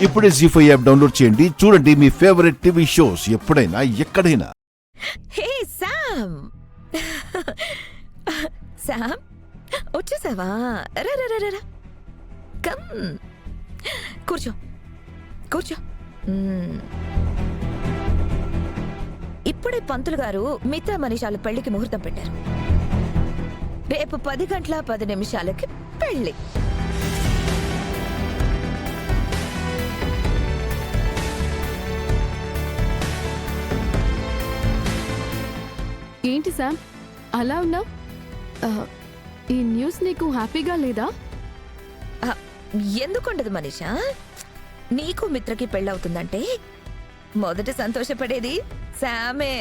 ఇప్పుడే జీ5 app download చేయండి. చూడండి మీ ఫేవరెట్ టీవీ షోస్ ఎప్పుడైనా ఎక్కడైనా. హే శామ్, శామ్ వచ్చేసావా? రా రా రా రా, కమ్ కూర్చో కూర్చో. ఇప్పుడే పంతులు గారు మిత్ర మనీషాల పెళ్లికి ముహూర్తం పెట్టారు. రేపు 10:10 పెళ్లి. ఏంటి శామ్ అలా ఉన్నావు? ఈ న్యూస్ నీకు హ్యాపీగా లేదా? ఎందుకుండదు మనీషా, నీకు మిత్రకి పెళ్ళవుతుందంటే మొదట సంతోషపడేది శామే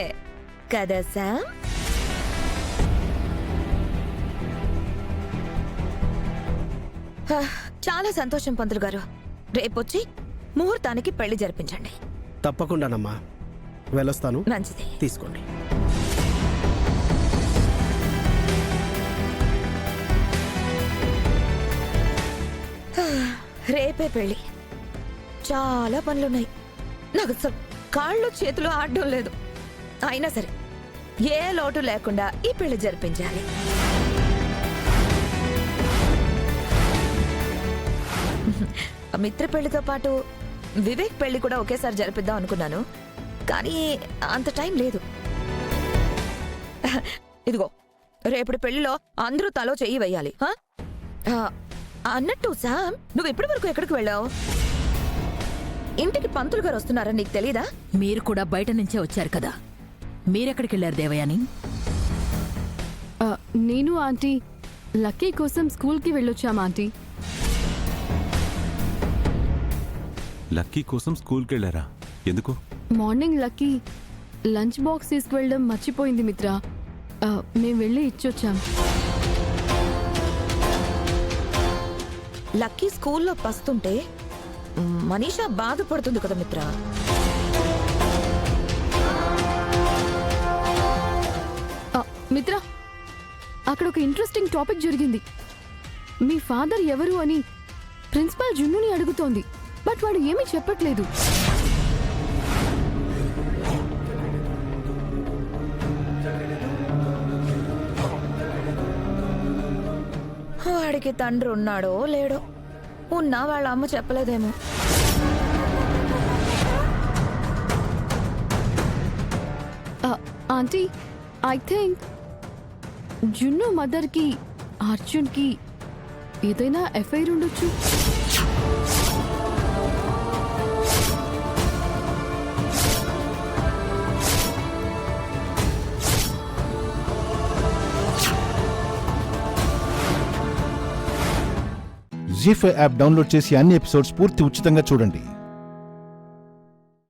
కదా శామ్? చాలా సంతోషం పంతులు గారు. రేపొచ్చి ముహూర్తానికి పెళ్లి జరిపించండి. తప్పకుండానమ్మా, వెళ్ళొస్తాను. మంచిది, తీసుకోండి. రేపే పెళ్లి. చాలా పనులున్నాయి. నాకు కాళ్ళు చేతులు ఆడడం లేదు. అయినా సరే ఏ లోటు లేకుండా ఈ పెళ్లి జరిపించాలి. మిత్ర పెళ్లితో పాటు వివేక్ పెళ్లి కూడా ఒకేసారి జరిపిద్దాం అనుకున్నాను, కానీ అంత టైం లేదు. ఇదిగో రేపటి పెళ్లిలో అందరూ తలో చెయ్యి వెయ్యాలి. అన్నట్టు శామ్, నువ్వు ఇప్పటి వరకు ఎక్కడికి వెళ్ళావు? ఇంటికి పంతులు గారు వస్తున్నారని నీకు తెలీదా? మీరు కూడా బయట నుంచే వచ్చారు కదా, మీరెక్కడికి వెళ్ళారు దేవయాని? నేను ఆంటీ లక్కీ కోసం స్కూల్కి వెళ్ళొచ్చాం ఆంటీ. లక్కీ కోసం స్కూల్కి వెళ్ళారా? ఎందుకు? మార్నింగ్ లక్కీ లంచ్ బాక్స్ తీసుకువెళ్ళడం మర్చిపోయింది మిత్ర. మేము వెళ్ళి ఇచ్చొచ్చాం. లక్కీ స్కూల్లో పస్తుంటే మనీషా బాధపడుతుంది కదా మిత్ర. మిత్ర, అక్కడ ఒక ఇంట్రెస్టింగ్ టాపిక్ జరిగింది. మీ ఫాదర్ ఎవరు అని ప్రిన్సిపల్ జున్నుని అడుగుతోంది, బట్ వాడు ఏమీ చెప్పట్లేదు. వాడికి తండ్రి ఉన్నాడో లేడో, ఉన్నా వాళ్ళ అమ్మ చెప్పలేదేమో. ఆంటీ, ఐ థింక్ జున్ను మదర్కి అర్జున్కి ఏదైనా ఎఫ్ఐఆర్ ఉండొచ్చు. జీ5 యాప్ డౌన్లోడ్ చేసి అన్ని ఎపిసోడ్స్ పూర్తి ఉచితంగా చూడండి.